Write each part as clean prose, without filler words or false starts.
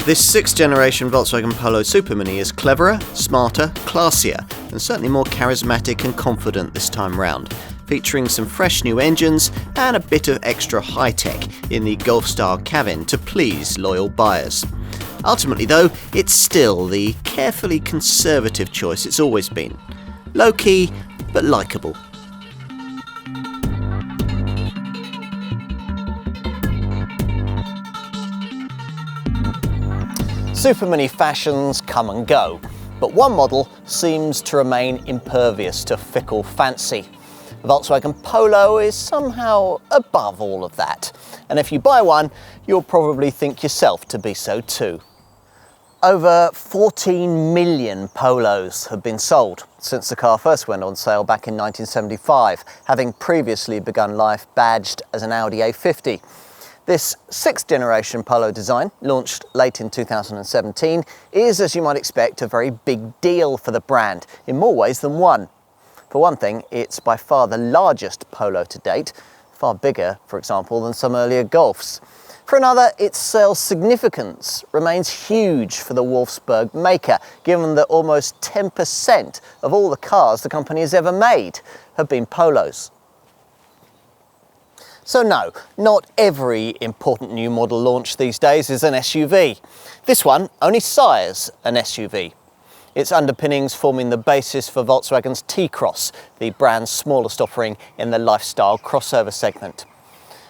This 6th generation Volkswagen Polo Supermini is cleverer, smarter, classier, and certainly more charismatic and confident this time round, featuring some fresh new engines and a bit of extra high-tech in the Golf-style cabin to please loyal buyers. Ultimately though, it's still the carefully conservative choice it's always been. Low-key, but likeable. Supermini fashions come and go, but one model seems to remain impervious to fickle fancy. The Volkswagen Polo is somehow above all of that, and if you buy one, you'll probably think yourself to be so too. Over 14 million Polos have been sold since the car first went on sale back in 1975, having previously begun life badged as an Audi A50. This 6th generation Polo design, launched late in 2017, is, as you might expect, a very big deal for the brand, in more ways than one. For one thing, it's by far the largest Polo to date, far bigger, for example, than some earlier Golfs. For another, its sales significance remains huge for the Wolfsburg maker, given that almost 10% of all the cars the company has ever made have been Polos. So no, not every important new model launch these days is an SUV. This one only sires an SUV. Its underpinnings forming the basis for Volkswagen's T-Cross, the brand's smallest offering in the lifestyle crossover segment.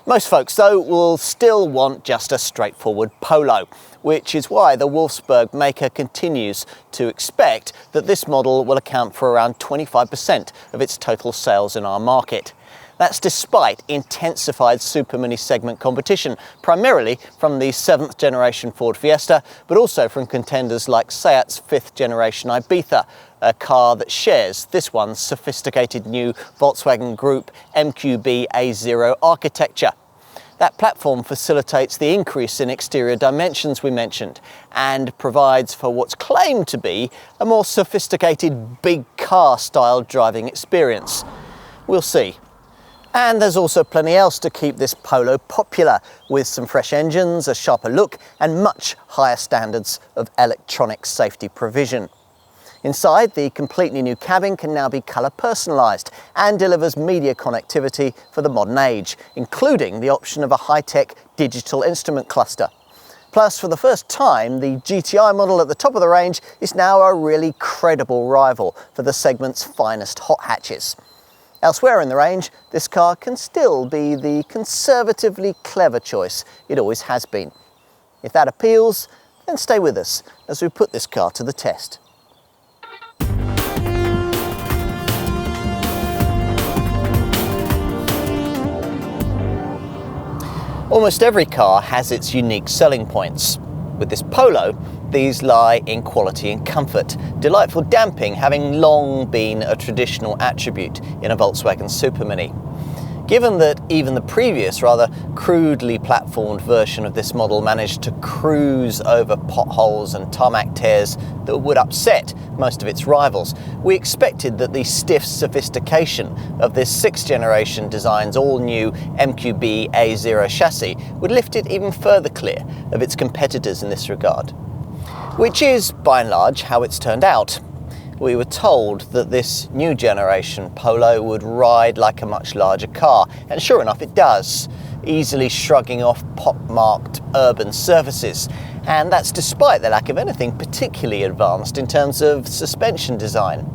Most folks, though, will still want just a straightforward Polo, which is why the Wolfsburg maker continues to expect that this model will account for around 25% of its total sales in our market. That's despite intensified supermini segment competition, primarily from the 7th generation Ford Fiesta, but also from contenders like Seat's 5th generation Ibiza, a car that shares this one's sophisticated new Volkswagen Group MQB A0 architecture. That platform facilitates the increase in exterior dimensions we mentioned and provides for what's claimed to be a more sophisticated big car style driving experience. We'll see. And there's also plenty else to keep this Polo popular, with some fresh engines, a sharper look, and much higher standards of electronic safety provision. Inside, the completely new cabin can now be colour personalised and delivers media connectivity for the modern age, including the option of a high-tech digital instrument cluster. Plus, for the first time, the GTI model at the top of the range is now a really credible rival for the segment's finest hot hatches. Elsewhere in the range, this car can still be the conservatively clever choice it always has been. If that appeals, then stay with us as we put this car to the test. Almost every car has its unique selling points. With this Polo, these lie in quality and comfort, delightful damping having long been a traditional attribute in a Volkswagen Supermini. Given that even the previous, rather crudely platformed version of this model managed to cruise over potholes and tarmac tears that would upset most of its rivals, we expected that the stiff sophistication of this 6th generation design's all-new MQB A0 chassis would lift it even further clear of its competitors in this regard. Which is, by and large, how it's turned out. We were told that this new generation Polo would ride like a much larger car, and sure enough it does, easily shrugging off pock-marked urban surfaces, and that's despite the lack of anything particularly advanced in terms of suspension design.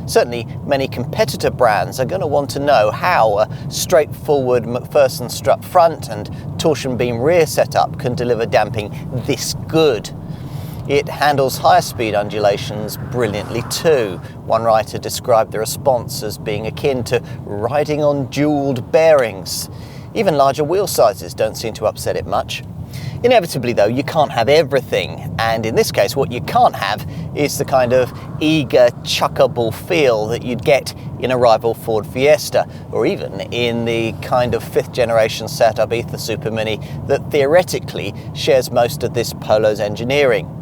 Certainly, many competitor brands are going to want to know how a straightforward McPherson strut front and torsion beam rear setup can deliver damping this good. It handles higher speed undulations brilliantly too. One writer described the response as being akin to riding on jeweled bearings. Even larger wheel sizes don't seem to upset it much. Inevitably though, you can't have everything, and in this case what you can't have is the kind of eager, chuckable feel that you'd get in a rival Ford Fiesta, or even in the kind of 5th generation Seat Ibiza Supermini that theoretically shares most of this Polo's engineering.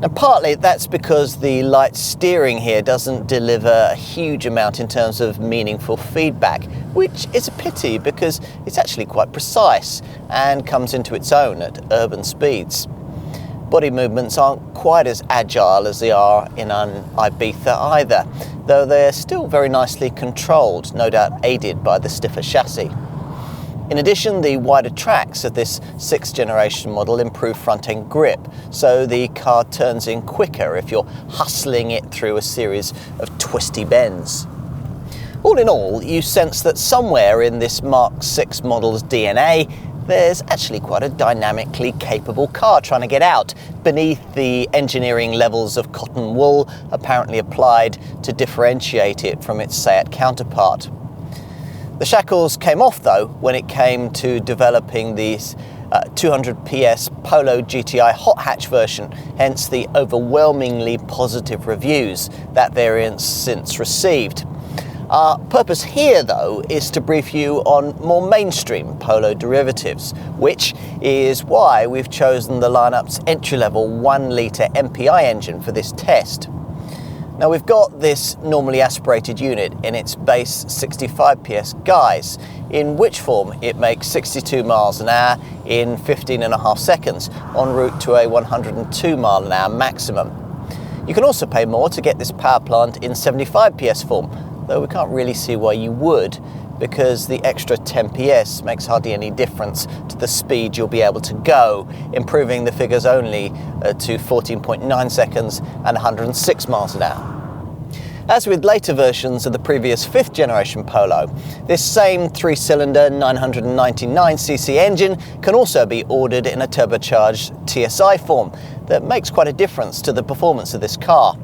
Now, partly that's because the light steering here doesn't deliver a huge amount in terms of meaningful feedback, which is a pity because it's actually quite precise and comes into its own at urban speeds. Body movements aren't quite as agile as they are in an Ibiza either, though they're still very nicely controlled, no doubt aided by the stiffer chassis. In addition, the wider tracks of this 6th generation model improve front-end grip, so the car turns in quicker if you're hustling it through a series of twisty bends. All in all, you sense that somewhere in this Mark 6 model's DNA, there's actually quite a dynamically capable car trying to get out beneath the engineering levels of cotton wool apparently applied to differentiate it from its Seat counterpart. The shackles came off though when it came to developing this 200 PS Polo GTI hot hatch version, hence the overwhelmingly positive reviews that variant's since received. Our purpose here though is to brief you on more mainstream Polo derivatives, which is why we've chosen the lineup's entry-level 1-litre MPI engine for this test. Now we've got this normally aspirated unit in its base 65 PS guise, in which form it makes 62 miles an hour in 15.5 seconds en route to a 102 mile an hour maximum. You can also pay more to get this power plant in 75 PS form, though we can't really see why you would, because the extra 10 PS makes hardly any difference to the speed you'll be able to go, improving the figures only to 14.9 seconds and 106 miles an hour. As with later versions of the previous 5th generation Polo, this same 3-cylinder 999cc engine can also be ordered in a turbocharged TSI form that makes quite a difference to the performance of this car.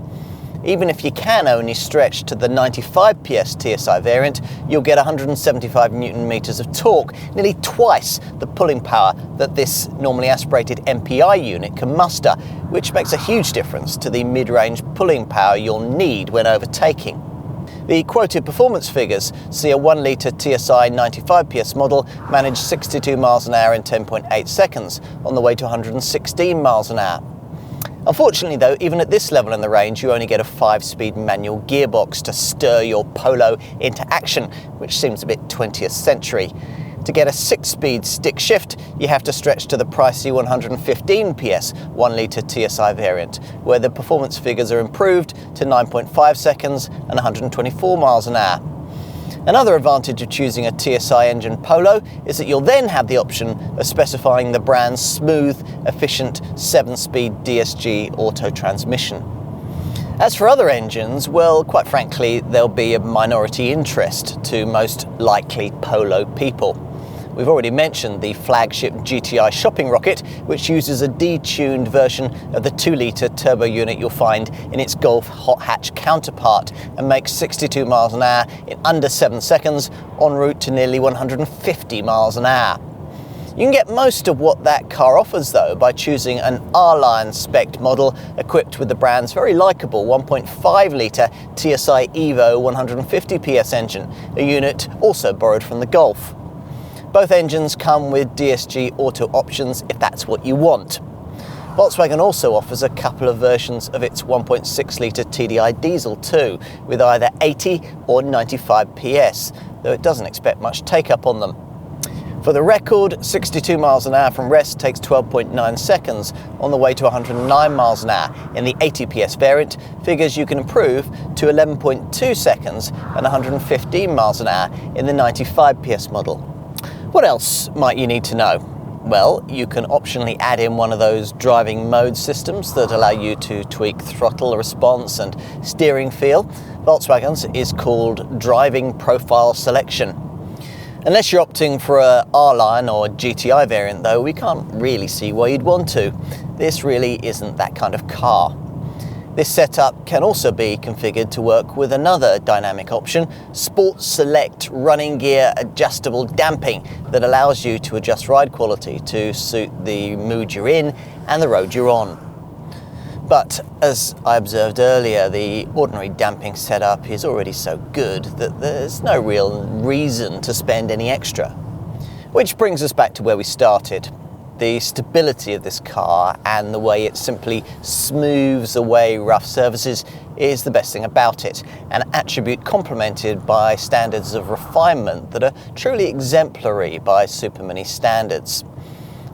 Even if you can only stretch to the 95 PS TSI variant, you'll get 175 Nm of torque, nearly twice the pulling power that this normally aspirated MPI unit can muster, which makes a huge difference to the mid-range pulling power you'll need when overtaking. The quoted performance figures see a 1-litre TSI 95 PS model manage 62 miles an hour in 10.8 seconds on the way to 116 miles an hour. Unfortunately though, even at this level in the range, you only get a 5-speed manual gearbox to stir your Polo into action, which seems a bit 20th century. To get a 6-speed stick shift, you have to stretch to the pricey 115 PS 1-litre TSI variant, where the performance figures are improved to 9.5 seconds and 124 miles an hour. Another advantage of choosing a TSI engine Polo is that you'll then have the option of specifying the brand's smooth, efficient 7-speed DSG auto transmission. As for other engines, well, quite frankly, they'll be of minority interest to most likely Polo people. We've already mentioned the flagship GTI shopping rocket, which uses a detuned version of the 2-litre turbo unit you'll find in its Golf hot hatch counterpart and makes 62 miles an hour in under 7 seconds en route to nearly 150 miles an hour. You can get most of what that car offers though by choosing an R-Line spec'd model equipped with the brand's very likeable 1.5-litre TSI Evo 150 PS engine, a unit also borrowed from the Golf. Both engines come with DSG auto options if that's what you want. Volkswagen also offers a couple of versions of its 1.6-litre TDI diesel too, with either 80 or 95 PS, though it doesn't expect much take-up on them. For the record, 62 miles an hour from rest takes 12.9 seconds on the way to 109 miles an hour. In the 80 PS variant, figures you can improve to 11.2 seconds and 115 miles an hour in the 95 PS model. What else might you need to know? Well, you can optionally add in one of those driving mode systems that allow you to tweak throttle response and steering feel. Volkswagen's is called Driving Profile Selection. Unless you're opting for a R-Line or GTI variant though, we can't really see why you'd want to. This really isn't that kind of car. This setup can also be configured to work with another dynamic option, Sport Select running gear adjustable damping, that allows you to adjust ride quality to suit the mood you're in and the road you're on. But as I observed earlier, the ordinary damping setup is already so good that there's no real reason to spend any extra. Which brings us back to where we started. The stability of this car and the way it simply smooths away rough surfaces is the best thing about it, an attribute complemented by standards of refinement that are truly exemplary by supermini standards.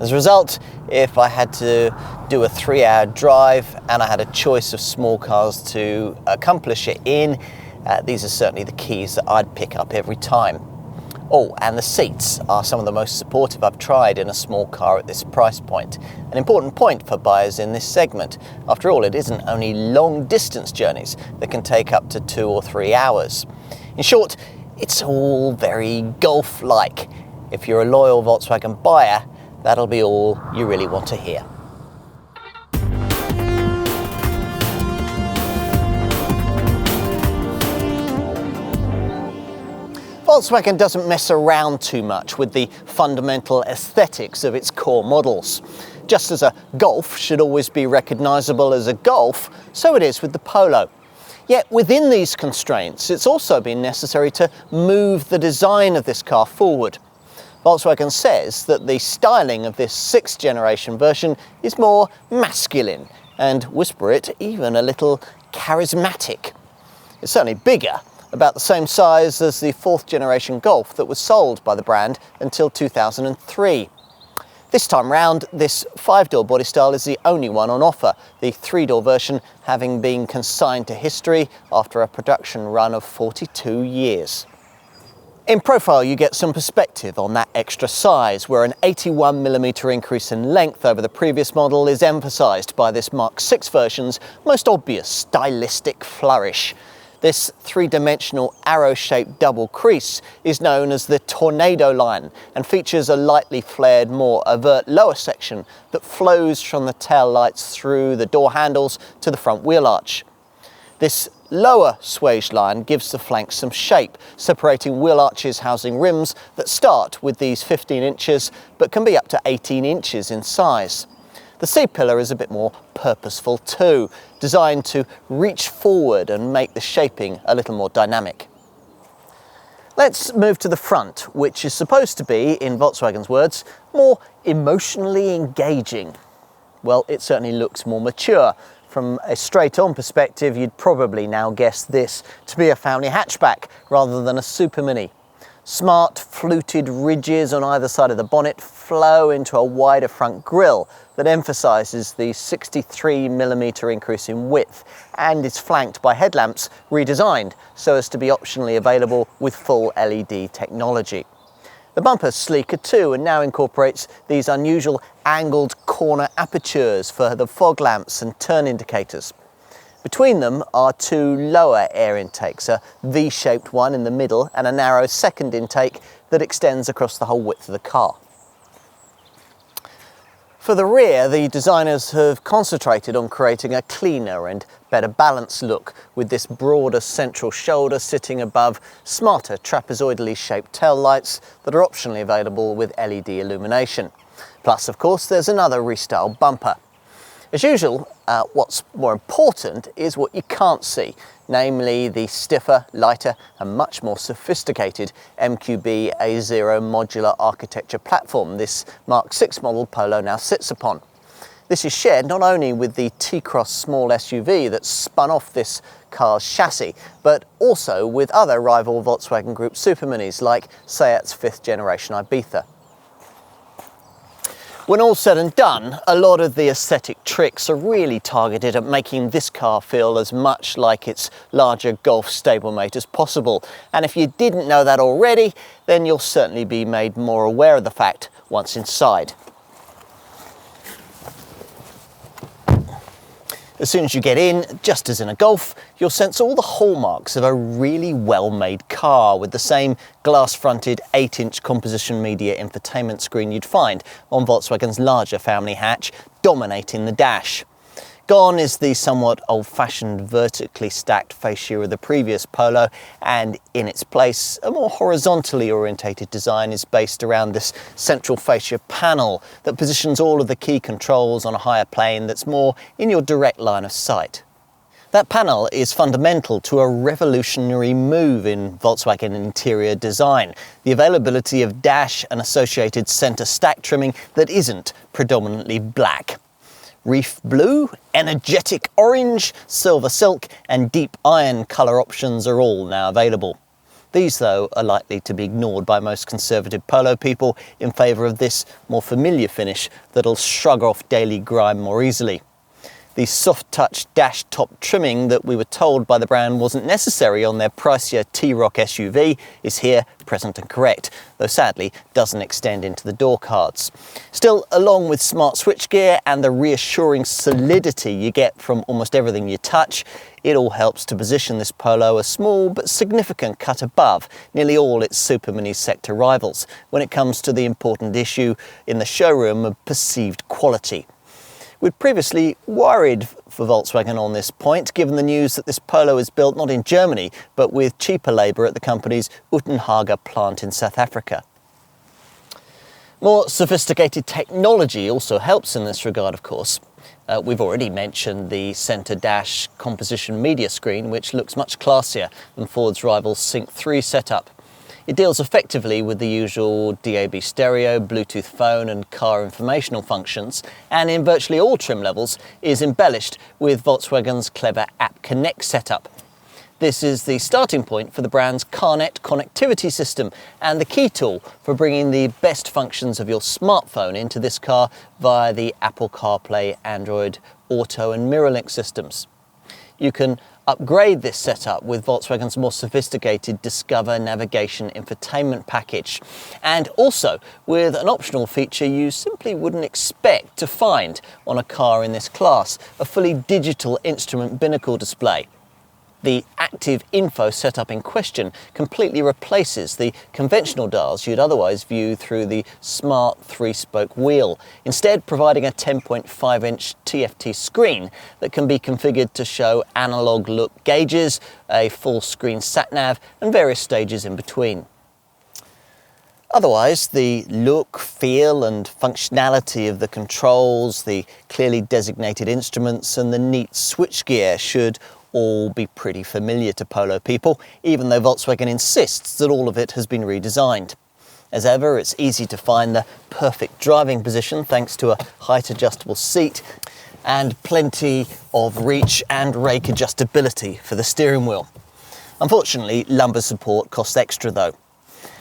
As a result, if I had to do a 3-hour drive and I had a choice of small cars to accomplish it in, these are certainly the keys that I'd pick up every time. Oh, and the seats are some of the most supportive I've tried in a small car at this price point. An important point for buyers in this segment. After all, it isn't only long distance journeys that can take up to 2 or 3 hours. In short, it's all very Golf-like. If you're a loyal Volkswagen buyer, that'll be all you really want to hear. Volkswagen doesn't mess around too much with the fundamental aesthetics of its core models. Just as a Golf should always be recognisable as a Golf, so it is with the Polo. Yet within these constraints, it's also been necessary to move the design of this car forward. Volkswagen says that the styling of this 6th generation version is more masculine and, whisper it, even a little charismatic. It's certainly bigger, about the same size as the 4th generation Golf that was sold by the brand until 2003. This time round, this 5-door body style is the only one on offer, the 3-door version having been consigned to history after a production run of 42 years. In profile, you get some perspective on that extra size, where an 81mm increase in length over the previous model is emphasised by this Mark VI version's most obvious stylistic flourish. This 3-dimensional arrow-shaped double crease is known as the tornado line and features a lightly flared, more overt lower section that flows from the tail lights through the door handles to the front wheel arch. This lower swage line gives the flanks some shape, separating wheel arches housing rims that start with these 15 inches but can be up to 18 inches in size. The C-pillar is a bit more purposeful too, designed to reach forward and make the shaping a little more dynamic. Let's move to the front, which is supposed to be, in Volkswagen's words, more emotionally engaging. Well, it certainly looks more mature. From a straight-on perspective, you'd probably now guess this to be a family hatchback rather than a supermini. Smart, fluted ridges on either side of the bonnet flow into a wider front grille that emphasises the 63mm increase in width and is flanked by headlamps redesigned so as to be optionally available with full LED technology. The bumper's sleeker too and now incorporates these unusual angled corner apertures for the fog lamps and turn indicators. Between them are 2 lower air intakes, a V-shaped one in the middle and a narrow second intake that extends across the whole width of the car. For the rear, the designers have concentrated on creating a cleaner and better balanced look, with this broader central shoulder sitting above smarter trapezoidally shaped tail lights that are optionally available with LED illumination. Plus, of course, there's another restyled bumper. As usual, what's more important is what you can't see, namely the stiffer, lighter and much more sophisticated MQB A0 modular architecture platform this Mark VI model Polo now sits upon. This is shared not only with the T-Cross small SUV that spun off this car's chassis, but also with other rival Volkswagen Group superminis like Seat's 5th generation Ibiza. When all's said and done, a lot of the aesthetic tricks are really targeted at making this car feel as much like its larger Golf stablemate as possible. And if you didn't know that already, then you'll certainly be made more aware of the fact once inside. As soon as you get in, just as in a Golf, you'll sense all the hallmarks of a really well-made car with the same glass-fronted 8-inch composition media infotainment screen you'd find on Volkswagen's larger family hatch, dominating the dash. Gone is the somewhat old-fashioned vertically stacked fascia of the previous Polo, and in its place, a more horizontally orientated design is based around this central fascia panel that positions all of the key controls on a higher plane that's more in your direct line of sight. That panel is fundamental to a revolutionary move in Volkswagen interior design, the availability of dash and associated centre stack trimming that isn't predominantly black. Reef blue, energetic orange, silver silk and deep iron colour options are all now available. These, though, are likely to be ignored by most conservative Polo people in favour of this more familiar finish that'll shrug off daily grime more easily. The soft-touch dash top trimming that we were told by the brand wasn't necessary on their pricier T-Roc SUV is here, present and correct, though sadly doesn't extend into the door cards. Still, along with smart switchgear and the reassuring solidity you get from almost everything you touch, it all helps to position this Polo a small but significant cut above nearly all its supermini sector rivals when it comes to the important issue in the showroom of perceived quality. We'd previously worried for Volkswagen on this point, given the news that this Polo is built not in Germany, but with cheaper labour at the company's Utenhaga plant in South Africa. More sophisticated technology also helps in this regard, of course. We've already mentioned the centre dash composition media screen, which looks much classier than Ford's rival Sync 3 setup. It deals effectively with the usual DAB stereo, Bluetooth phone and car informational functions, and in virtually all trim levels is embellished with Volkswagen's clever App Connect setup. This is the starting point for the brand's CarNet connectivity system and the key tool for bringing the best functions of your smartphone into this car via the Apple CarPlay, Android Auto and MirrorLink systems. You can upgrade this setup with Volkswagen's more sophisticated Discover navigation infotainment package, and also with an optional feature you simply wouldn't expect to find on a car in this class, a fully digital instrument binnacle display. The active info setup in question completely replaces the conventional dials you'd otherwise view through the smart 3-spoke wheel, instead providing a 10.5-inch TFT screen that can be configured to show analog look gauges, a full screen sat-nav and various stages in between. Otherwise, the look, feel and functionality of the controls, the clearly designated instruments and the neat switchgear should all be pretty familiar to Polo people, even though Volkswagen insists that all of it has been redesigned. As ever, it's easy to find the perfect driving position thanks to a height adjustable seat and plenty of reach and rake adjustability for the steering wheel. Unfortunately, lumbar support costs extra though.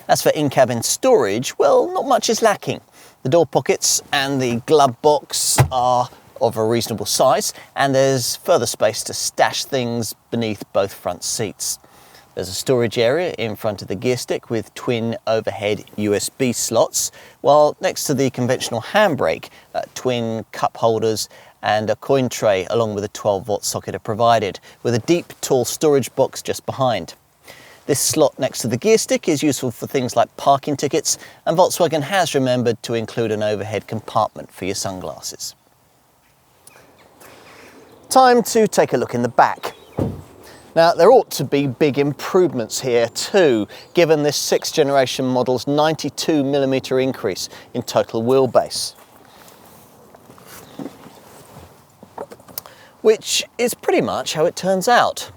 As for in-cabin storage, well, not much is lacking. The door pockets and the glove box are of a reasonable size, and there's further space to stash things beneath both front seats. There's a storage area in front of the gear stick with twin overhead USB slots, while next to the conventional handbrake, twin cup holders and a coin tray along with a 12-volt socket are provided, with a deep, tall storage box just behind. This slot next to the gear stick is useful for things like parking tickets, and Volkswagen has remembered to include an overhead compartment for your sunglasses. Time to take a look in the back. Now, there ought to be big improvements here too, given this 6th generation model's 92mm increase in total wheelbase, which is pretty much how it turns out.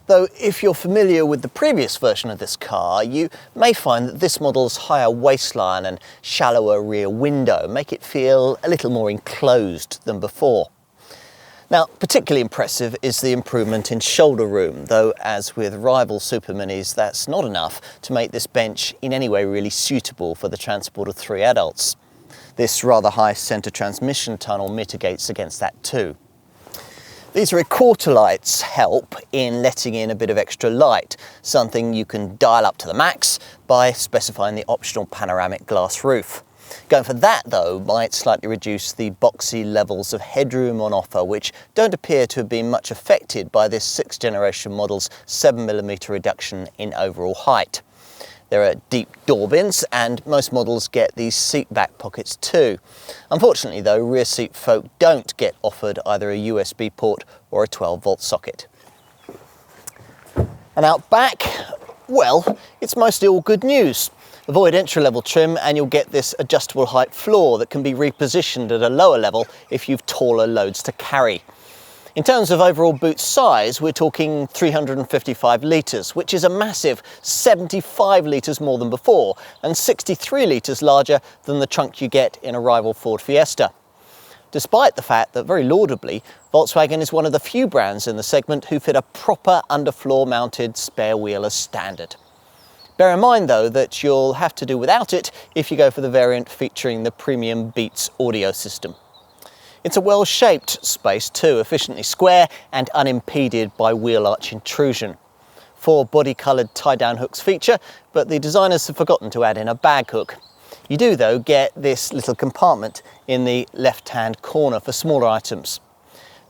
Though if you're familiar with the previous version of this car, you may find that this model's higher waistline and shallower rear window make it feel a little more enclosed than before. Now, particularly impressive is the improvement in shoulder room, though as with rival superminis, that's not enough to make this bench in any way really suitable for the transport of 3 adults. This rather high centre transmission tunnel mitigates against that too. These rear quarter lights help in letting in a bit of extra light, something you can dial up to the max by specifying the optional panoramic glass roof. Going for that, though, might slightly reduce the boxy levels of headroom on offer, which don't appear to have been much affected by this 6th generation model's 7mm reduction in overall height. There are deep door bins, and most models get these seat back pockets too. Unfortunately, though, rear seat folk don't get offered either a USB port or a 12-volt socket. And out back, well, it's mostly all good news. Avoid entry-level trim and you'll get this adjustable height floor that can be repositioned at a lower level if you've taller loads to carry. In terms of overall boot size, we're talking 355 litres, which is a massive 75 litres more than before and 63 litres larger than the trunk you get in a rival Ford Fiesta. Despite the fact that, very laudably, Volkswagen is one of the few brands in the segment who fit a proper underfloor mounted spare wheel as standard. Bear in mind though that you'll have to do without it if you go for the variant featuring the premium Beats audio system. It's a well-shaped space too, efficiently square and unimpeded by wheel arch intrusion. 4 body-coloured tie-down hooks feature, but the designers have forgotten to add in a bag hook. You do though get this little compartment in the left-hand corner for smaller items.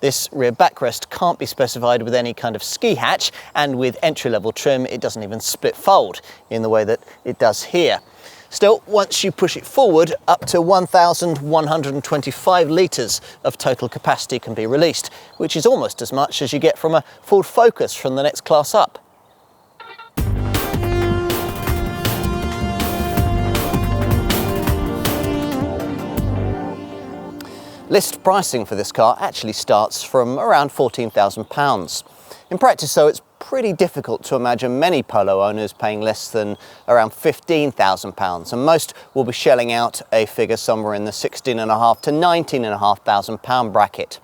This rear backrest can't be specified with any kind of ski hatch, and with entry-level trim it doesn't even split fold in the way that it does here. Still, once you push it forward, up to 1,125 litres of total capacity can be released, which is almost as much as you get from a Ford Focus from the next class up. List pricing for this car actually starts from around £14,000. In practice though, it's pretty difficult to imagine many Polo owners paying less than around £15,000, and most will be shelling out a figure somewhere in the £16,500 to £19,500 bracket.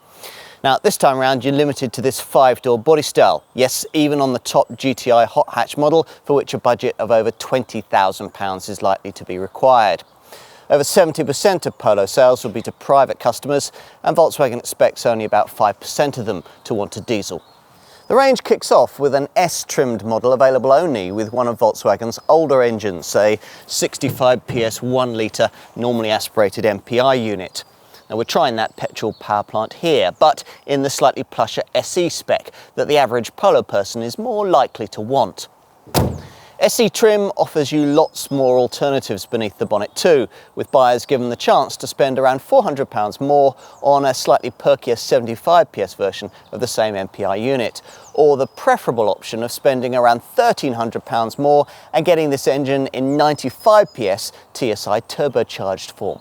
Now this time around you're limited to this 5-door body style, yes, even on the top GTI hot hatch model, for which a budget of over £20,000 is likely to be required. Over 70% of Polo sales will be to private customers, and Volkswagen expects only about 5% of them to want a diesel. The range kicks off with an S-trimmed model available only with one of Volkswagen's older engines, a 65 PS 1 litre normally aspirated MPI unit. Now we're trying that petrol power plant here, but in the slightly plusher SE spec that the average Polo person is more likely to want. SE trim offers you lots more alternatives beneath the bonnet too, with buyers given the chance to spend around £400 more on a slightly perkier 75 PS version of the same MPI unit, or the preferable option of spending around £1,300 more and getting this engine in 95 PS TSI turbocharged form.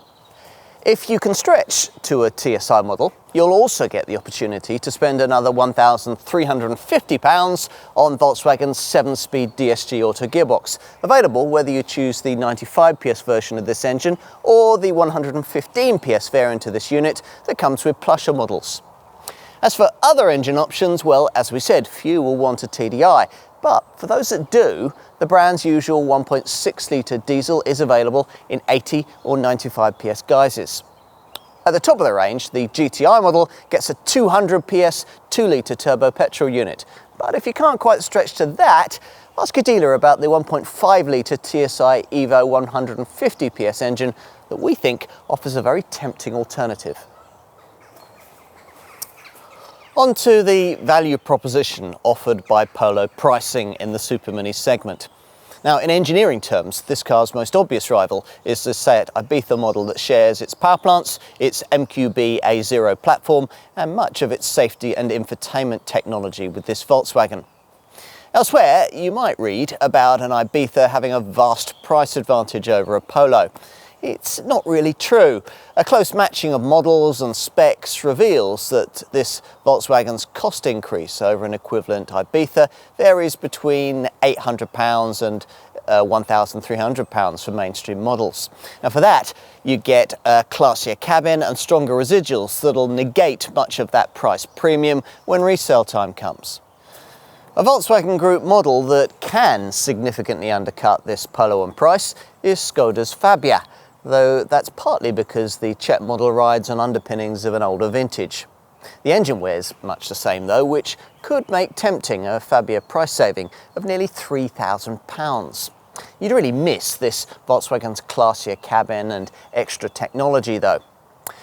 If you can stretch to a TSI model, you'll also get the opportunity to spend another £1,350 on Volkswagen's 7-speed DSG Auto gearbox, available whether you choose the 95 PS version of this engine or the 115 PS variant of this unit that comes with plusher models. As for other engine options, well, as we said, few will want a TDI, but for those that do, the brand's usual 1.6 litre diesel is available in 80 or 95 PS guises. At the top of the range, the GTI model gets a 200 PS 2 litre turbo petrol unit. But if you can't quite stretch to that, ask your dealer about the 1.5 litre TSI Evo 150 PS engine that we think offers a very tempting alternative. On to the value proposition offered by Polo pricing in the supermini segment. Now, in engineering terms, this car's most obvious rival is the Seat Ibiza model that shares its power plants, its MQB A0 platform, and much of its safety and infotainment technology with this Volkswagen. Elsewhere, you might read about an Ibiza having a vast price advantage over a Polo. It's not really true. A close matching of models and specs reveals that this Volkswagen's cost increase over an equivalent Ibiza varies between £800 and £1,300 for mainstream models. Now for that, you get a classier cabin and stronger residuals that'll negate much of that price premium when resale time comes. A Volkswagen Group model that can significantly undercut this Polo in price is Skoda's Fabia, though that's partly because the Czech model rides on underpinnings of an older vintage. The engine wears much the same though, which could make tempting a Fabia price saving of nearly £3,000. You'd really miss this Volkswagen's classier cabin and extra technology though.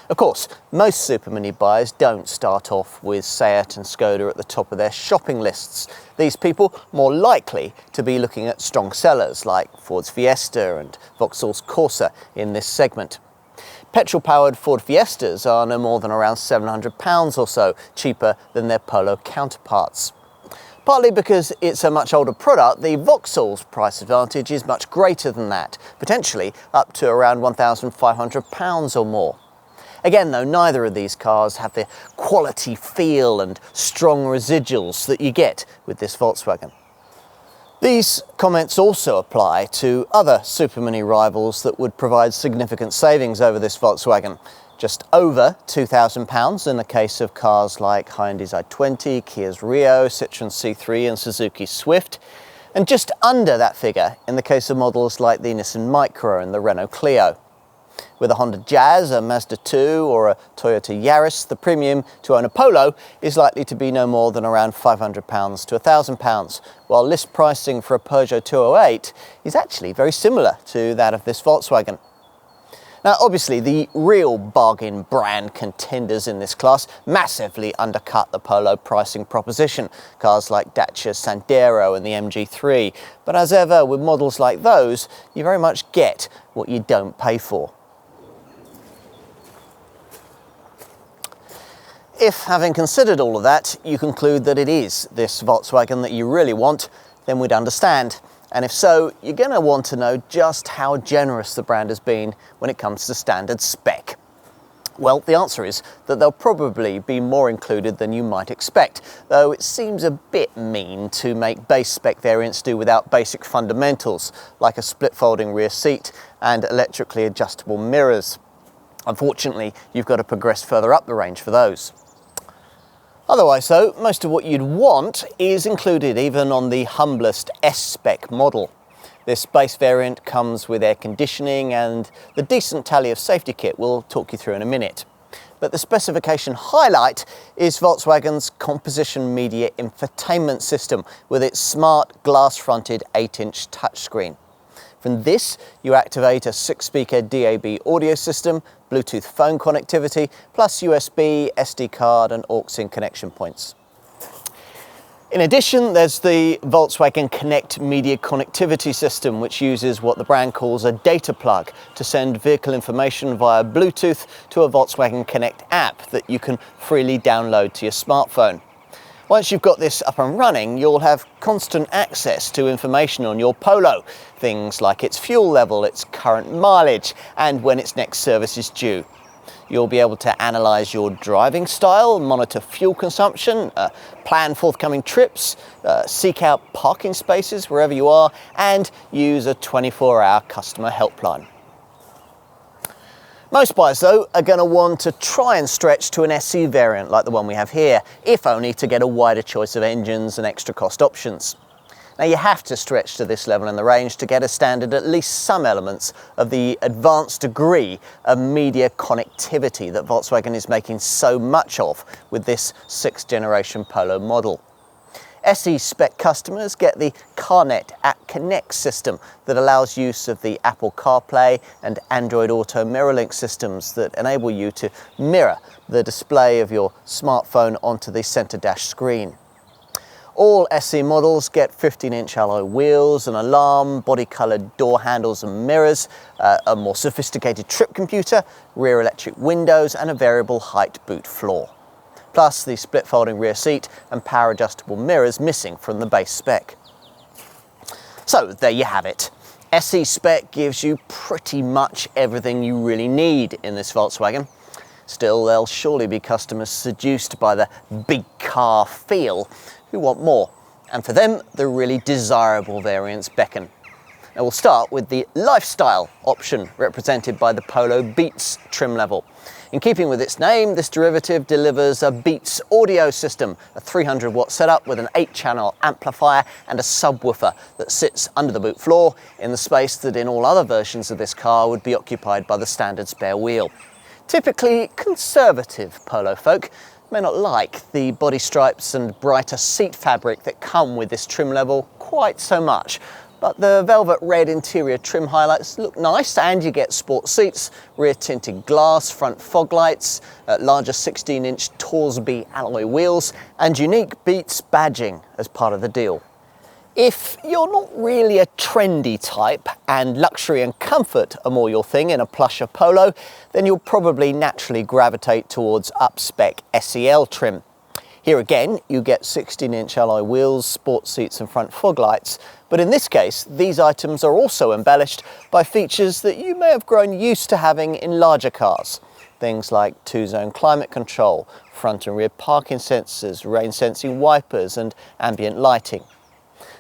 Of course, most supermini buyers don't start off with Seat and Skoda at the top of their shopping lists. These people more likely to be looking at strong sellers like Ford's Fiesta and Vauxhall's Corsa in this segment. Petrol-powered Ford Fiestas are no more than around £700 or so cheaper than their Polo counterparts. Partly because it's a much older product, the Vauxhall's price advantage is much greater than that, potentially up to around £1,500 or more. Again though, neither of these cars have the quality feel and strong residuals that you get with this Volkswagen. These comments also apply to other supermini rivals that would provide significant savings over this Volkswagen. Just over £2,000 in the case of cars like Hyundai's i20, Kia's Rio, Citroën C3 and Suzuki Swift. and just under that figure in the case of models like the Nissan Micra and the Renault Clio. With a Honda Jazz, a Mazda 2 or a Toyota Yaris, the premium to own a Polo is likely to be no more than around £500 to £1,000, while list pricing for a Peugeot 208 is actually very similar to that of this Volkswagen. Now obviously the real bargain brand contenders in this class massively undercut the Polo pricing proposition, cars like Dacia Sandero and the MG3, but as ever with models like those, you very much get what you don't pay for. If, having considered all of that, you conclude that it is this Volkswagen that you really want, then we'd understand. And if so, you're going to want to know just how generous the brand has been when it comes to standard spec. Well, the answer is that there'll probably be more included than you might expect, though it seems a bit mean to make base spec variants do without basic fundamentals, like a split folding rear seat and electrically adjustable mirrors. Unfortunately, you've got to progress further up the range for those. Otherwise though, most of what you'd want is included even on the humblest S-spec model. This base variant comes with air conditioning and the decent tally of safety kit we'll talk you through in a minute. But the specification highlight is Volkswagen's composition media infotainment system with its smart glass-fronted 8-inch touchscreen. From this, you activate a 6-speaker DAB audio system, Bluetooth phone connectivity, plus USB, SD card and aux-in connection points. In addition, there's the Volkswagen Connect media connectivity system, which uses what the brand calls a data plug to send vehicle information via Bluetooth to a Volkswagen Connect app that you can freely download to your smartphone. Once you've got this up and running, you'll have constant access to information on your Polo, things like its fuel level, its current mileage, and when its next service is due. You'll be able to analyse your driving style, monitor fuel consumption, plan forthcoming trips, seek out parking spaces wherever you are, and use a 24-hour customer helpline. Most buyers though are going to want to try and stretch to an SE variant like the one we have here, if only to get a wider choice of engines and extra cost options. Now you have to stretch to this level in the range to get a standard at least some elements of the advanced degree of media connectivity that Volkswagen is making so much of with this 6th generation Polo model. SE spec customers get the CarNet App Connect system that allows use of the Apple CarPlay and Android Auto MirrorLink systems that enable you to mirror the display of your smartphone onto the center dash screen. All SE models get 15-inch alloy wheels, an alarm, body-coloured door handles and mirrors, a more sophisticated trip computer, rear electric windows and a variable height boot floor. Plus the split folding rear seat and power adjustable mirrors missing from the base spec. So there you have it. SE spec gives you pretty much everything you really need in this Volkswagen. Still, there'll surely be customers seduced by the big car feel who want more, and for them the really desirable variants beckon. Now we'll start with the lifestyle option represented by the Polo Beats trim level. In keeping with its name, this derivative delivers a Beats audio system, a 300-watt setup with an 8-channel amplifier and a subwoofer that sits under the boot floor in the space that in all other versions of this car would be occupied by the standard spare wheel. Typically conservative Polo folk may not like the body stripes and brighter seat fabric that come with this trim level quite so much. But the velvet red interior trim highlights look nice, and you get sport seats, rear tinted glass, front fog lights, larger 16-inch Torsby alloy wheels, and unique Beats badging as part of the deal. If you're not really a trendy type and luxury and comfort are more your thing in a plusher Polo, then you'll probably naturally gravitate towards up-spec SEL trim. Here again, you get 16-inch alloy wheels, sport seats and front fog lights, but in this case, these items are also embellished by features that you may have grown used to having in larger cars. Things like 2-zone climate control, front and rear parking sensors, rain sensing wipers and ambient lighting.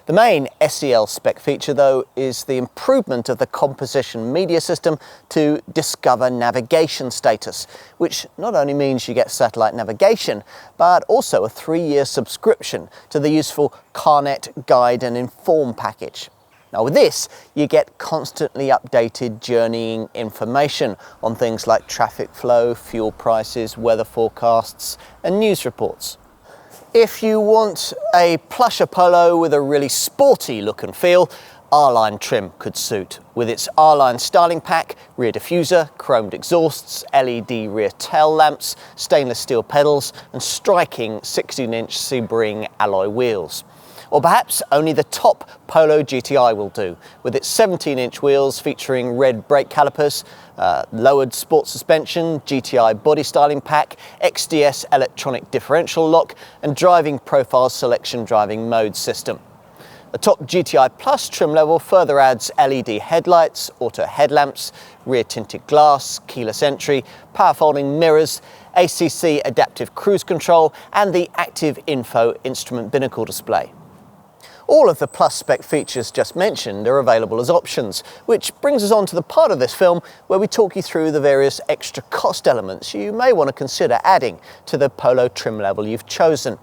The main SEL spec feature though is the improvement of the composition media system to discover navigation status, which not only means you get satellite navigation, but also a 3-year subscription to the useful CarNet Guide and Inform package. Now with this, you get constantly updated journeying information on things like traffic flow, fuel prices, weather forecasts and news reports. If you want a plusher Polo with a really sporty look and feel, R-Line trim could suit, with its R-Line styling pack, rear diffuser, chromed exhausts, LED rear tail lamps, stainless steel pedals and striking 16-inch Sebring alloy wheels. Or perhaps only the top Polo GTI will do, with its 17-inch wheels featuring red brake calipers, lowered sport suspension, GTI body styling pack, XDS electronic differential lock and driving profile selection driving mode system. The top GTI Plus trim level further adds LED headlights, auto headlamps, rear tinted glass, keyless entry, power folding mirrors, ACC adaptive cruise control and the active info instrument binnacle display. All of the Plus spec features just mentioned are available as options, which brings us on to the part of this film where we talk you through the various extra cost elements you may want to consider adding to the Polo trim level you've chosen.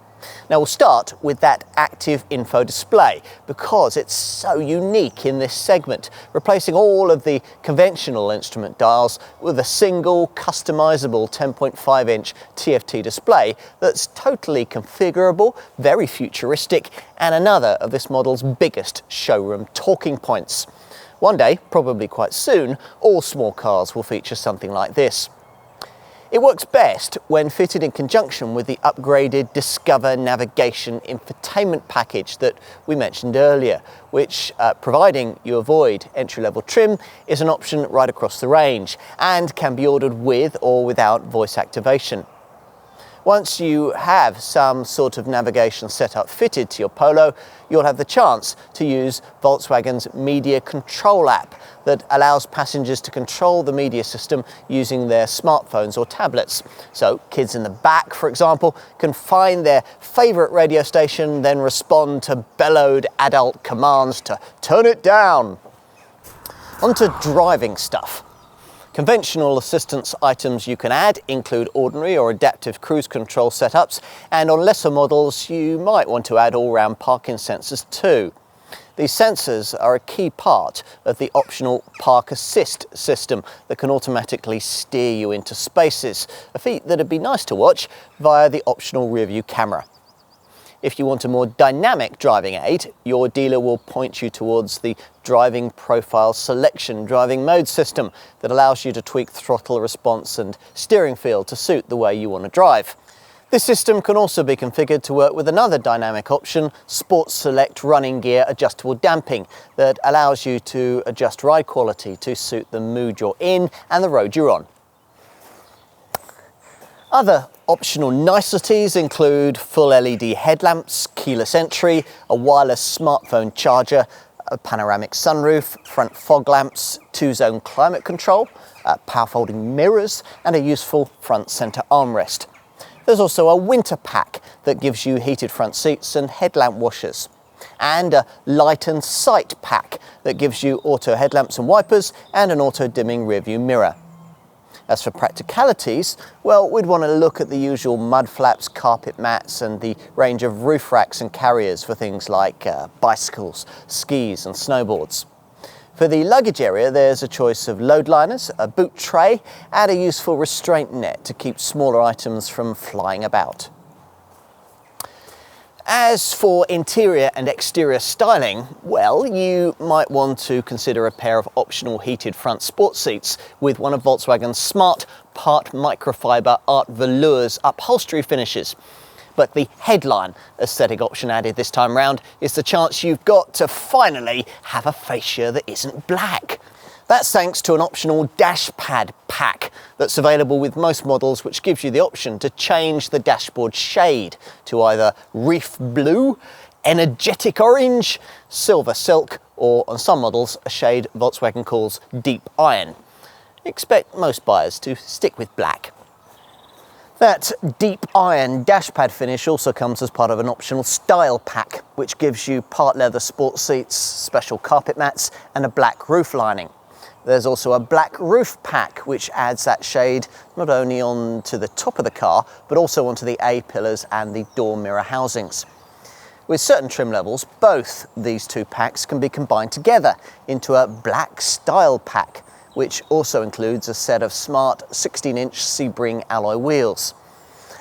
Now we'll start with that active info display because it's so unique in this segment, replacing all of the conventional instrument dials with a single customizable 10.5-inch TFT display that's totally configurable, very futuristic, and another of this model's biggest showroom talking points. One day, probably quite soon, all small cars will feature something like this. It works best when fitted in conjunction with the upgraded Discover Navigation infotainment package that we mentioned earlier, which, providing you avoid entry-level trim, is an option right across the range and can be ordered with or without voice activation. Once you have some sort of navigation setup fitted to your Polo, you'll have the chance to use Volkswagen's Media Control app that allows passengers to control the media system using their smartphones or tablets. So kids in the back, for example, can find their favourite radio station, then respond to bellowed adult commands to turn it down. On to driving stuff. Conventional assistance items you can add include ordinary or adaptive cruise control setups, and on lesser models you might want to add all-round parking sensors too. These sensors are a key part of the optional Park Assist system that can automatically steer you into spaces, a feat that'd be nice to watch via the optional rear view camera. If you want a more dynamic driving aid, your dealer will point you towards the driving profile selection driving mode system that allows you to tweak throttle response and steering feel to suit the way you want to drive. This system can also be configured to work with another dynamic option, Sport Select Running Gear Adjustable Damping, that allows you to adjust ride quality to suit the mood you're in and the road you're on. Other optional niceties include full LED headlamps, keyless entry, a wireless smartphone charger, a panoramic sunroof, front fog lamps, 2-zone climate control, power folding mirrors and a useful front center armrest. There's also a winter pack that gives you heated front seats and headlamp washers, and a light and sight pack that gives you auto headlamps and wipers and an auto dimming rear view mirror. As for practicalities, well, we'd want to look at the usual mud flaps, carpet mats and the range of roof racks and carriers for things like bicycles, skis and snowboards. For the luggage area, there's a choice of load liners, a boot tray and a useful restraint net to keep smaller items from flying about. As for interior and exterior styling, well, you might want to consider a pair of optional heated front sport seats with one of Volkswagen's smart part microfiber art velours upholstery finishes. But the headline aesthetic option added this time round is the chance you've got to finally have a fascia that isn't black. That's thanks to an optional dash pad pack that's available with most models, which gives you the option to change the dashboard shade to either reef blue, energetic orange, silver silk, or on some models a shade Volkswagen calls deep iron. Expect most buyers to stick with black. That deep iron dashpad finish also comes as part of an optional style pack, which gives you part leather sports seats, special carpet mats and a black roof lining. There's also a black roof pack which adds that shade not only onto the top of the car but also onto the A-pillars and the door mirror housings. With certain trim levels, both these two packs can be combined together into a black style pack, which also includes a set of smart 16-inch Sebring alloy wheels.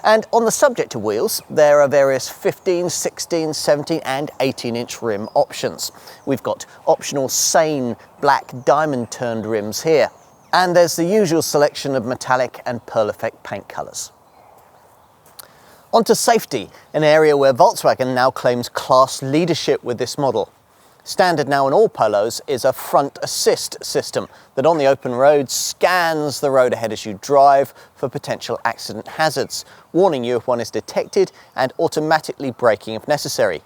And on the subject of wheels, there are various 15, 16, 17 and 18-inch rim options. We've got optional Sane black diamond turned rims here. And there's the usual selection of metallic and pearl effect paint colours. Onto safety, an area where Volkswagen now claims class leadership with this model. Standard now in all Polos is a front assist system that on the open road scans the road ahead as you drive for potential accident hazards, warning you if one is detected and automatically braking if necessary.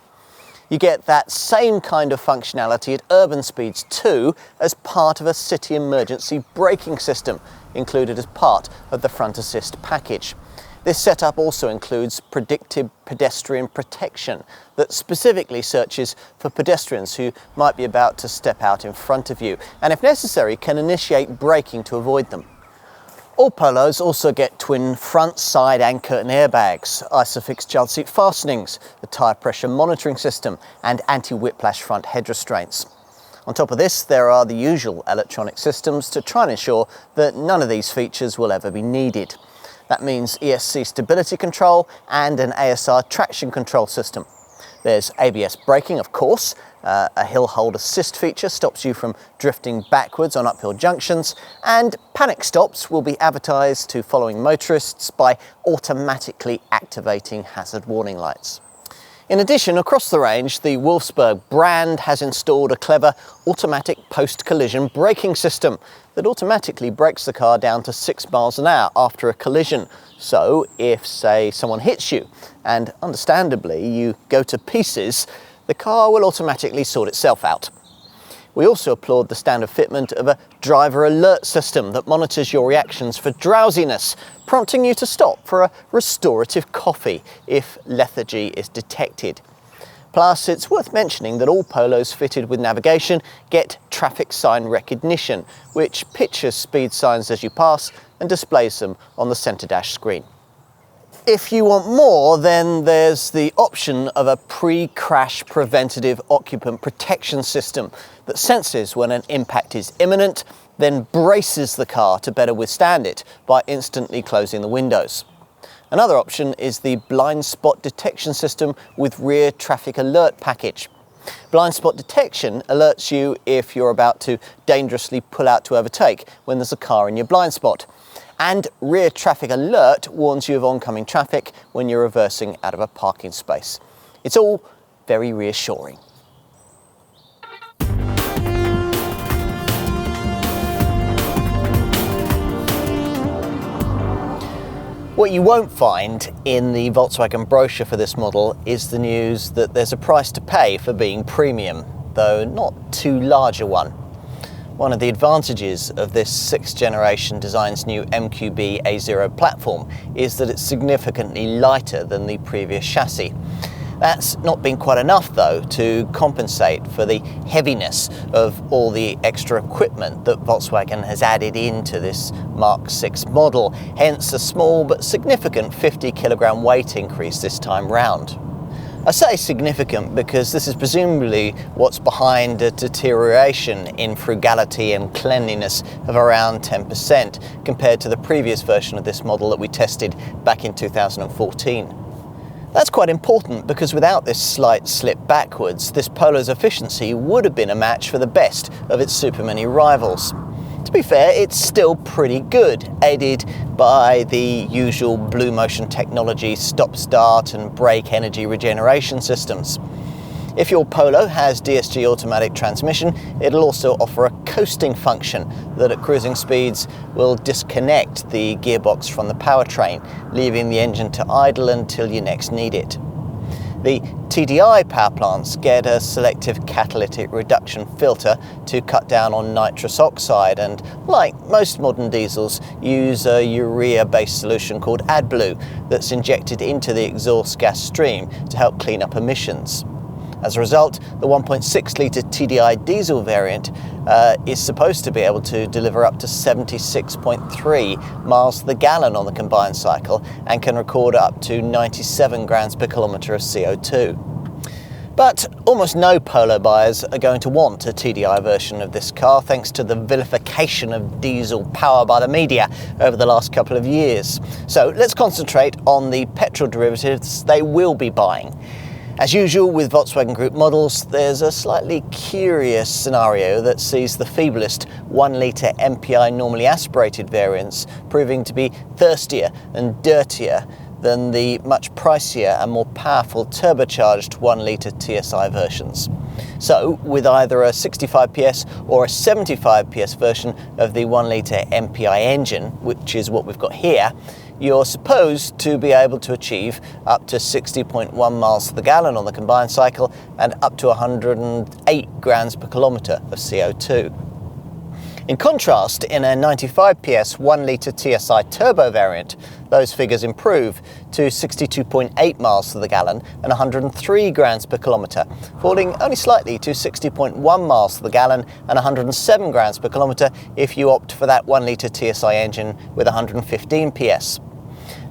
You get that same kind of functionality at urban speeds too, as part of a city emergency braking system included as part of the front assist package. This setup also includes predictive pedestrian protection that specifically searches for pedestrians who might be about to step out in front of you and, if necessary, can initiate braking to avoid them. All Polos also get twin front, side and curtain airbags, ISOFIX child seat fastenings, a tyre pressure monitoring system and anti-whiplash front head restraints. On top of this, there are the usual electronic systems to try and ensure that none of these features will ever be needed. That means ESC stability control and an ASR traction control system. There's ABS braking, of course. A hill hold assist feature stops you from drifting backwards on uphill junctions, and panic stops will be advertised to following motorists by automatically activating hazard warning lights. In addition, across the range, the Wolfsburg brand has installed a clever automatic post-collision braking system that automatically brakes the car down to 6 miles an hour after a collision. So if, say, someone hits you and understandably you go to pieces, the car will automatically sort itself out. We also applaud the standard fitment of a driver alert system that monitors your reactions for drowsiness, prompting you to stop for a restorative coffee if lethargy is detected. Plus, it's worth mentioning that all Polos fitted with navigation get traffic sign recognition, which pictures speed signs as you pass and displays them on the centre dash screen. If you want more, then there's the option of a pre-crash preventative occupant protection system that senses when an impact is imminent, then braces the car to better withstand it by instantly closing the windows. Another option is the blind spot detection system with rear traffic alert package. Blind spot detection alerts you if you're about to dangerously pull out to overtake when there's a car in your blind spot. And rear traffic alert warns you of oncoming traffic when you're reversing out of a parking space. It's all very reassuring. What you won't find in the Volkswagen brochure for this model is the news that there's a price to pay for being premium, though not too large a one. One of the advantages of this 6th generation design's new MQB A0 platform is that it's significantly lighter than the previous chassis. That's not been quite enough though to compensate for the heaviness of all the extra equipment that Volkswagen has added into this Mark 6 model, hence a small but significant 50 kilogram weight increase this time round. I say significant because this is presumably what's behind a deterioration in frugality and cleanliness of around 10% compared to the previous version of this model that we tested back in 2014. That's quite important because without this slight slip backwards, this Polo's efficiency would have been a match for the best of its supermini rivals. To be fair, it's still pretty good, aided by the usual Blue Motion technology stop-start and brake energy regeneration systems. If your Polo has DSG automatic transmission, it'll also offer a coasting function that at cruising speeds will disconnect the gearbox from the powertrain, leaving the engine to idle until you next need it. The TDI power plants get a selective catalytic reduction filter to cut down on nitrous oxide and, like most modern diesels, use a urea-based solution called AdBlue that's injected into the exhaust gas stream to help clean up emissions. As a result, the 1.6 litre TDI diesel variant is supposed to be able to deliver up to 76.3 miles to the gallon on the combined cycle and can record up to 97 grams per kilometre of CO2. But almost no Polo buyers are going to want a TDI version of this car thanks to the vilification of diesel power by the media over the last couple of years. So let's concentrate on the petrol derivatives they will be buying. As usual with Volkswagen Group models, there's a slightly curious scenario that sees the feeblest 1 litre MPI normally aspirated variants proving to be thirstier and dirtier than the much pricier and more powerful turbocharged 1 litre TSI versions. So, with either a 65 PS or a 75 PS version of the 1 litre MPI engine, which is what we've got here, you're supposed to be able to achieve up to 60.1 miles to the gallon on the combined cycle and up to 108 grams per kilometre of CO2. In contrast, in a 95 PS 1 litre TSI turbo variant, those figures improve to 62.8 miles to the gallon and 103 grams per kilometre, falling only slightly to 60.1 miles to the gallon and 107 grams per kilometre if you opt for that 1 litre TSI engine with 115 PS.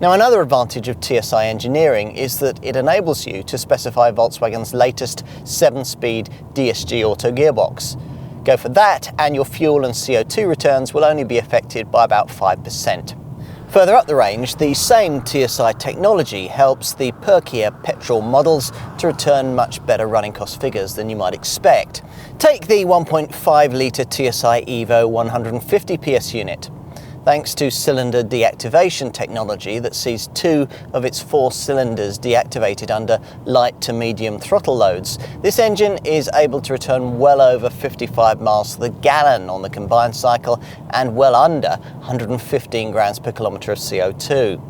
Now, another advantage of TSI engineering is that it enables you to specify Volkswagen's latest 7-speed DSG auto gearbox. Go for that and your fuel and CO2 returns will only be affected by about 5%. Further up the range, the same TSI technology helps the perkier petrol models to return much better running cost figures than you might expect. Take the 1.5 litre TSI Evo 150 PS unit. Thanks to cylinder deactivation technology that sees 2 of its 4 cylinders deactivated under light to medium throttle loads, this engine is able to return well over 55 miles to the gallon on the combined cycle and well under 115 grams per kilometre of CO2.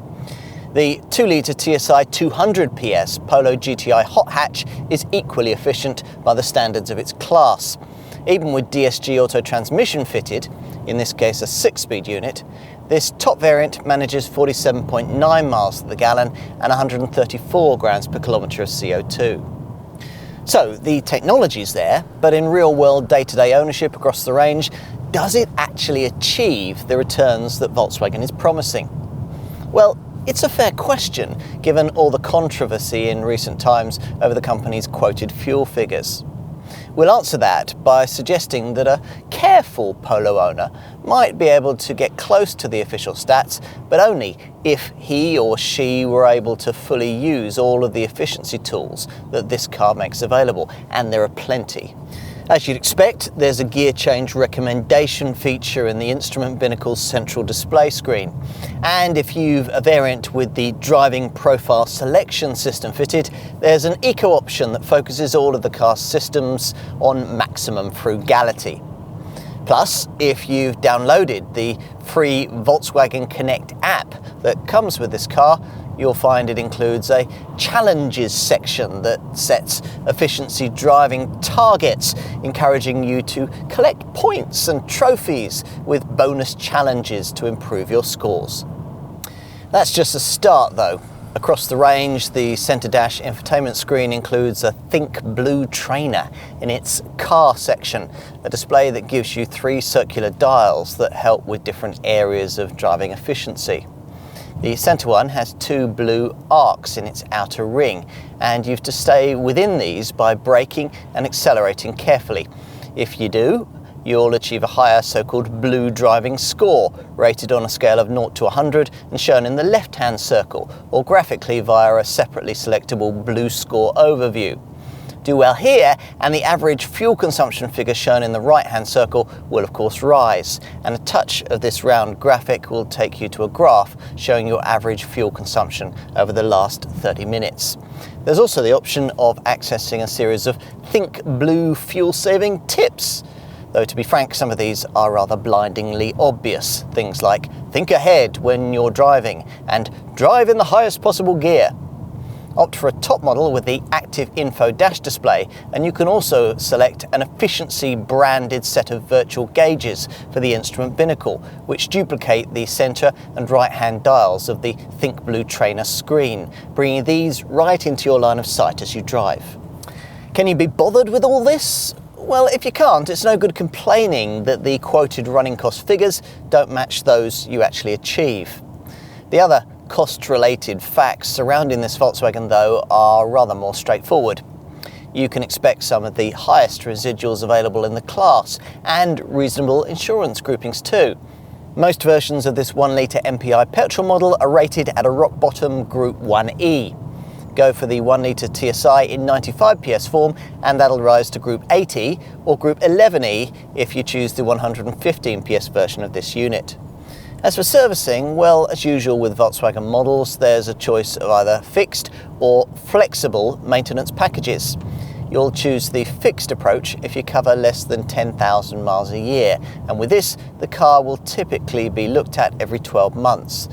The 2 litre TSI 200 PS Polo GTI hot hatch is equally efficient by the standards of its class. Even with DSG auto transmission fitted, in this case a 6-speed unit, this top variant manages 47.9 miles to the gallon and 134 grams per kilometre of CO2. So the technology's there, but in real-world day-to-day ownership across the range, does it actually achieve the returns that Volkswagen is promising? Well, it's a fair question, given all the controversy in recent times over the company's quoted fuel figures. We'll answer that by suggesting that a careful Polo owner might be able to get close to the official stats, but only if he or she were able to fully use all of the efficiency tools that this car makes available, and there are plenty. As you'd expect, there's a gear change recommendation feature in the instrument binnacle's central display screen. And if you've a variant with the driving profile selection system fitted, there's an eco option that focuses all of the car's systems on maximum frugality. Plus, if you've downloaded the free Volkswagen Connect app that comes with this car, you'll find it includes a challenges section that sets efficiency driving targets, encouraging you to collect points and trophies with bonus challenges to improve your scores. That's just a start though. Across the range, the centre dash infotainment screen includes a Think Blue trainer in its car section, a display that gives you 3 circular dials that help with different areas of driving efficiency. The centre one has 2 blue arcs in its outer ring, and you've to stay within these by braking and accelerating carefully. If you do, you'll achieve a higher so-called blue driving score, rated on a scale of 0 to 100 and shown in the left-hand circle, or graphically via a separately selectable blue score overview. Do well here, and the average fuel consumption figure shown in the right-hand circle will of course rise, and a touch of this round graphic will take you to a graph showing your average fuel consumption over the last 30 minutes. There's also the option of accessing a series of Think Blue fuel-saving tips, though to be frank, some of these are rather blindingly obvious. Things like think ahead when you're driving and drive in the highest possible gear. Opt for a top model with the active info dash display, and you can also select an efficiency branded set of virtual gauges for the instrument binnacle, which duplicate the centre and right hand dials of the Think Blue Trainer screen, bringing these right into your line of sight as you drive. Can you be bothered with all this? Well, if you can't, it's no good complaining that the quoted running cost figures don't match those you actually achieve. The other cost-related facts surrounding this Volkswagen, though, are rather more straightforward. You can expect some of the highest residuals available in the class, and reasonable insurance groupings too. Most versions of this 1-litre MPI petrol model are rated at a rock-bottom Group 1E. Go for the 1-litre TSI in 95 PS form, and that'll rise to Group 80 or Group 11E if you choose the 115 PS version of this unit. As for servicing, well, as usual with Volkswagen models, there's a choice of either fixed or flexible maintenance packages. You'll choose the fixed approach if you cover less than 10,000 miles a year, and with this, the car will typically be looked at every 12 months.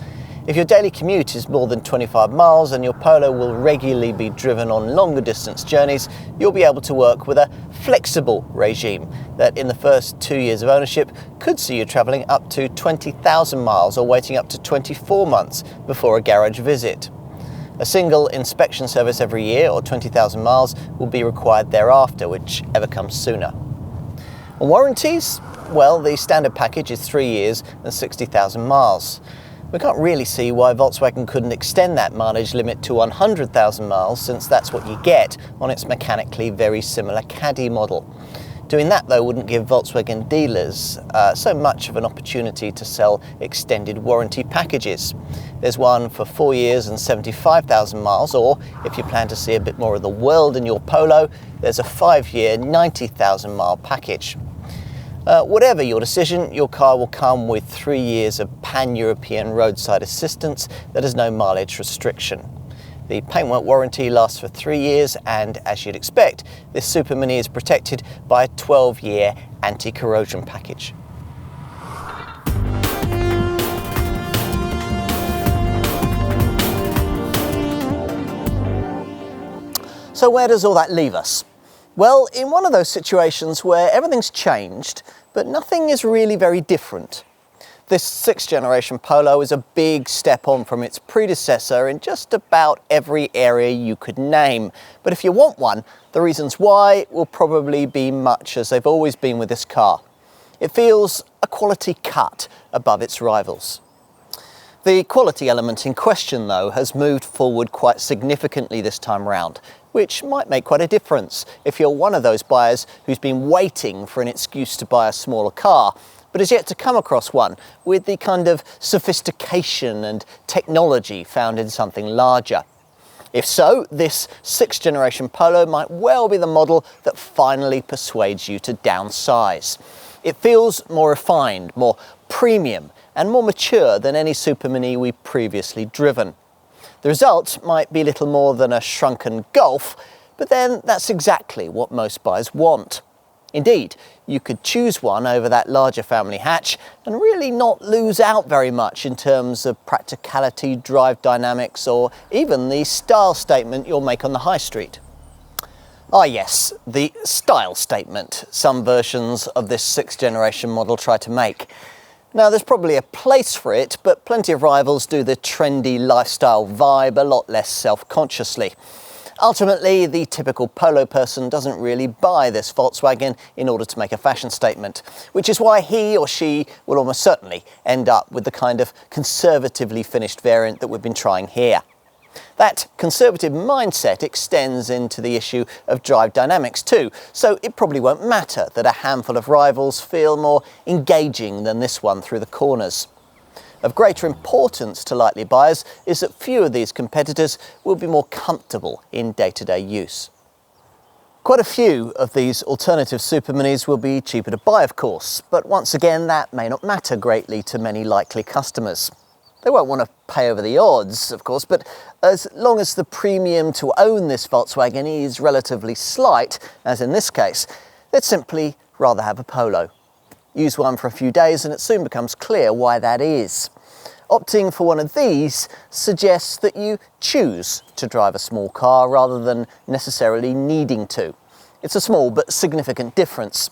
If your daily commute is more than 25 miles and your Polo will regularly be driven on longer distance journeys, you'll be able to work with a flexible regime that in the first 2 years of ownership could see you travelling up to 20,000 miles or waiting up to 24 months before a garage visit. A single inspection service every year or 20,000 miles will be required thereafter, whichever comes sooner. On warranties, well, the standard package is 3 years and 60,000 miles. We can't really see why Volkswagen couldn't extend that mileage limit to 100,000 miles, since that's what you get on its mechanically very similar Caddy model. Doing that, though, wouldn't give Volkswagen dealers so much of an opportunity to sell extended warranty packages. There's one for 4 years and 75,000 miles, or if you plan to see a bit more of the world in your Polo, there's a 5-year, 90,000 mile package. Whatever your decision, your car will come with 3 years of pan-European roadside assistance that has no mileage restriction. The paintwork warranty lasts for 3 years, and as you'd expect, this supermini is protected by a 12-year anti-corrosion package. So where does all that leave us? Well, in one of those situations where everything's changed, but nothing is really very different. This 6th generation Polo is a big step on from its predecessor in just about every area you could name. But if you want one, the reasons why will probably be much as they've always been with this car. It feels a quality cut above its rivals. The quality element in question, though, has moved forward quite significantly this time round, which might make quite a difference if you're one of those buyers who's been waiting for an excuse to buy a smaller car, but has yet to come across one with the kind of sophistication and technology found in something larger. If so, this 6th generation Polo might well be the model that finally persuades you to downsize. It feels more refined, more premium, and more mature than any supermini we've previously driven. The result might be little more than a shrunken Golf, but then that's exactly what most buyers want. Indeed, you could choose one over that larger family hatch and really not lose out very much in terms of practicality, drive dynamics, or even the style statement you'll make on the high street. Ah yes, the style statement some versions of this 6th generation model try to make. Now, there's probably a place for it, but plenty of rivals do the trendy lifestyle vibe a lot less self-consciously. Ultimately, the typical Polo person doesn't really buy this Volkswagen in order to make a fashion statement, which is why he or she will almost certainly end up with the kind of conservatively finished variant that we've been trying here. That conservative mindset extends into the issue of drive dynamics too, so it probably won't matter that a handful of rivals feel more engaging than this one through the corners. Of greater importance to likely buyers is that few of these competitors will be more comfortable in day-to-day use. Quite a few of these alternative superminis will be cheaper to buy, of course, but once again that may not matter greatly to many likely customers. They won't want to pay over the odds, of course, but as long as the premium to own this Volkswagen is relatively slight, as in this case, they'd simply rather have a Polo. Use one for a few days and it soon becomes clear why that is. Opting for one of these suggests that you choose to drive a small car rather than necessarily needing to. It's a small but significant difference.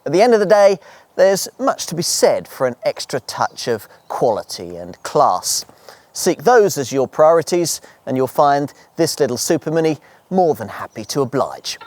At the end of the day, there's much to be said for an extra touch of quality and class. Seek those as your priorities and you'll find this little Supermini more than happy to oblige.